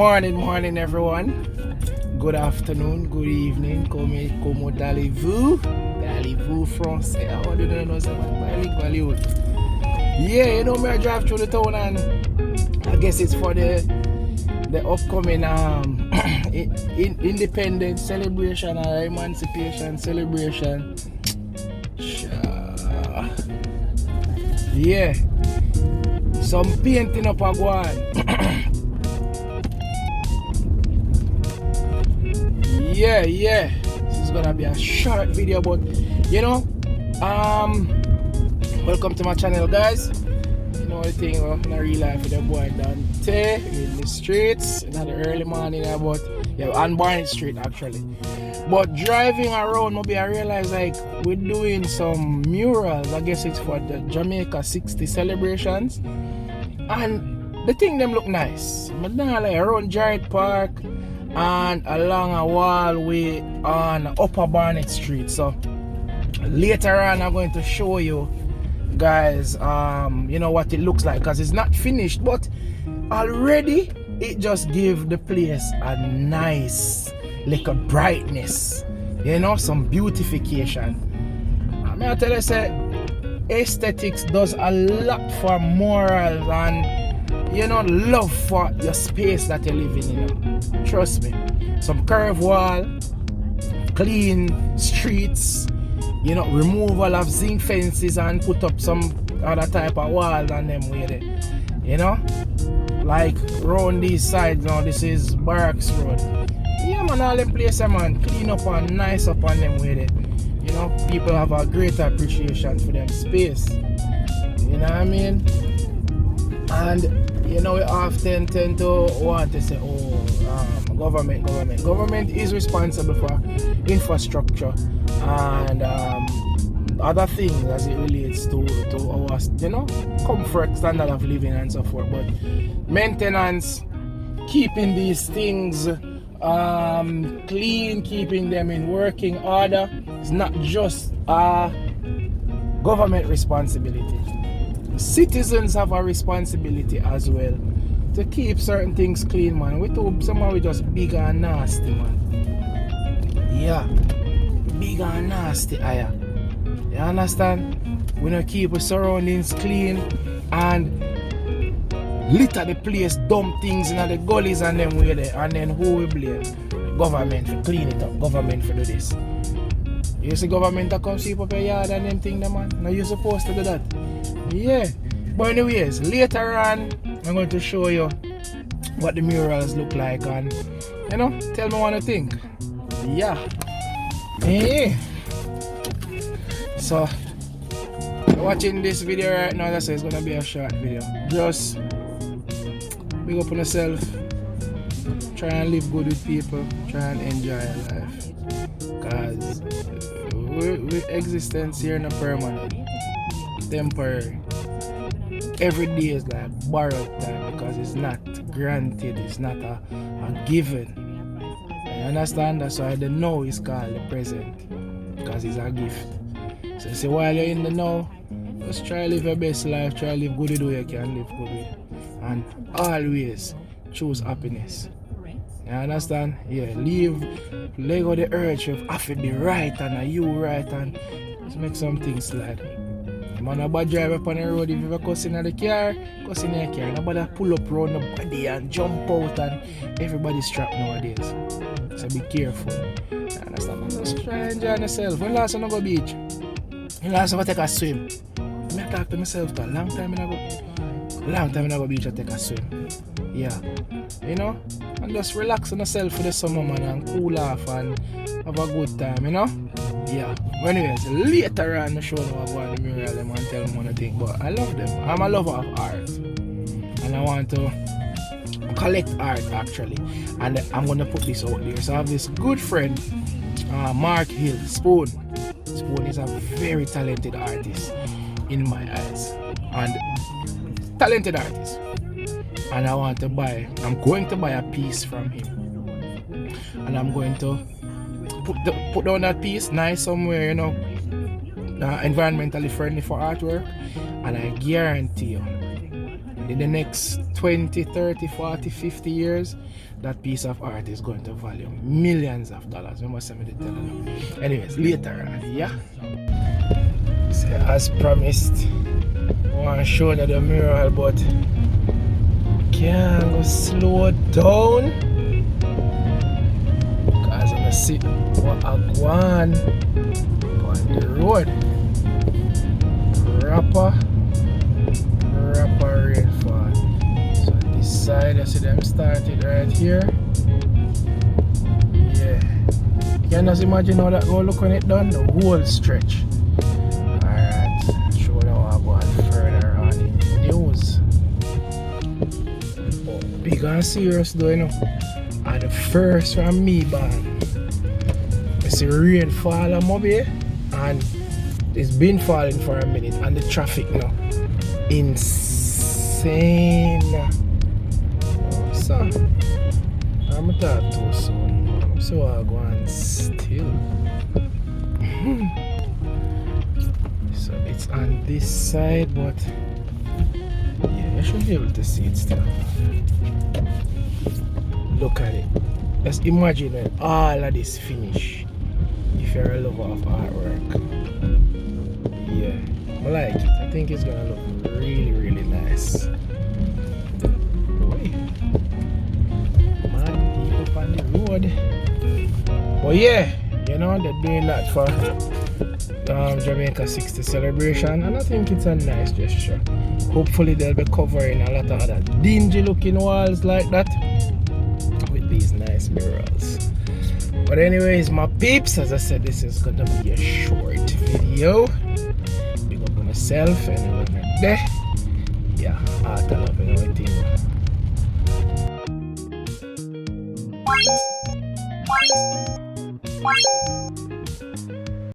Morning everyone. Good afternoon, good evening. Comment allez-vous? Allez-vous français? I don't know bilingual. Yeah, you know me I drive through the town and I guess it's for the upcoming independence celebration or emancipation celebration. Yeah. Some painting up a go on. Yeah. This is gonna be a short video, but welcome to my channel, guys. You know the thing, in real life with the boy Donte in the streets in the early morning, on Barnett Street actually. But driving around, maybe I realize like we're doing some murals. I guess it's for the Jamaica 60 celebrations, and the thing them look nice. But now like around Giant Park and along a wall on Upper Barnett Street. So later on I'm going to show you guys what it looks like, because it's not finished, but already it just gives the place a nice like a brightness, some beautification. I'm gonna tell you, say aesthetics does a lot for morals and love for your space that you're living in. Trust me. Some curved wall, clean streets, removal of zinc fences and put up some other type of walls and them with it. Like round these sides now, this is Barracks Road. Yeah man, all them places man, clean up and nice up on them with it. People have a greater appreciation for them space. You know what I mean? And we often tend to want to say, government. Government is responsible for infrastructure and other things as it relates to our, comfort, standard of living and so forth. But maintenance, keeping these things clean, keeping them in working order is not just a government responsibility. Citizens have a responsibility as well to keep certain things clean, man. Somehow we just big and nasty, man. Yeah, big and nasty, aya. You understand? We don't keep our surroundings clean and litter the place, dump things in the gullies and them way there. And then who we blame? Government for clean it up. Government for do this. You see government that come sweep up your yard and them thing, man. Now you're supposed to do that. Yeah. But anyways, later on I'm going to show you what the murals look like and tell me what you think. Yeah. Hey. So watching this video right now, that's it's gonna be a short video. Just big up on yourself. Try and live good with people. Try and enjoy life. Cause we existence here in a permanent. Temporary. Every day is like borrowed time because it's not granted, it's not a given. You understand? That's why the now is called the present, because it's a gift. So see, while you're in the now, just try to live your best life, try to live good the way you can live good with. And always choose happiness. You understand? Yeah, let go the urge of have to be right and are you right, and just make some things slide. Man, nobody drive up on the road. If you ever cuss in the car, cuss in your car. Nobody pull up around the body and jump out, and everybody's trapped nowadays. So be careful. You understand? Just try and enjoy yourself. When last time I go beach? When last time I take a swim? I talk to myself for a long time I go beach and take a swim. Yeah. And just relax on yourself for the summer, man, and cool off and have a good time, Yeah. But anyways, later on, I'll show them about the mural and tell them what I think. But I love them. I'm a lover of art. And I want to collect art, actually. And I'm going to put this out there. So I have this good friend, Mark Hill, Spoon. Spoon is a very talented artist in my eyes. And talented artist. And I'm going to buy a piece from him. And I'm going to put down that piece nice somewhere, environmentally friendly for artwork, and I guarantee you in the next 20, 30, 40, 50 years, that piece of art is going to value millions of dollars. Remember somebody telling them. Anyways, later on, yeah. So as promised, I want to show you the mural, but can't go slow down because I'm gonna see what I want on the road. Rapper rainfall. So this side, I see them started right here. Yeah, you can just imagine how that go. Look when it done, the whole stretch. Alright, show you how I go on further on in the news. Oh, big and serious though, you know. And the first from me, man. I see rainfall on Mobi, and it's been falling for a minute, and the traffic now insane. So I'm talking too soon, so I go on still. So it's on this side, but yeah, you should be able to see it still. Look at it. Just imagine when all of this finish. If you're a lover of artwork, yeah, I like it. I think it's gonna look really, really nice. Boy, man, people on the road. But yeah, you know, they're doing that for Jamaica 60 celebration, and I think it's a nice gesture. Hopefully they'll be covering a lot of other dingy looking walls like that with these nice murals. But anyways, my peeps, as I said, this is gonna be a short video. Big up on myself and everything there. Yeah, art and love and everything.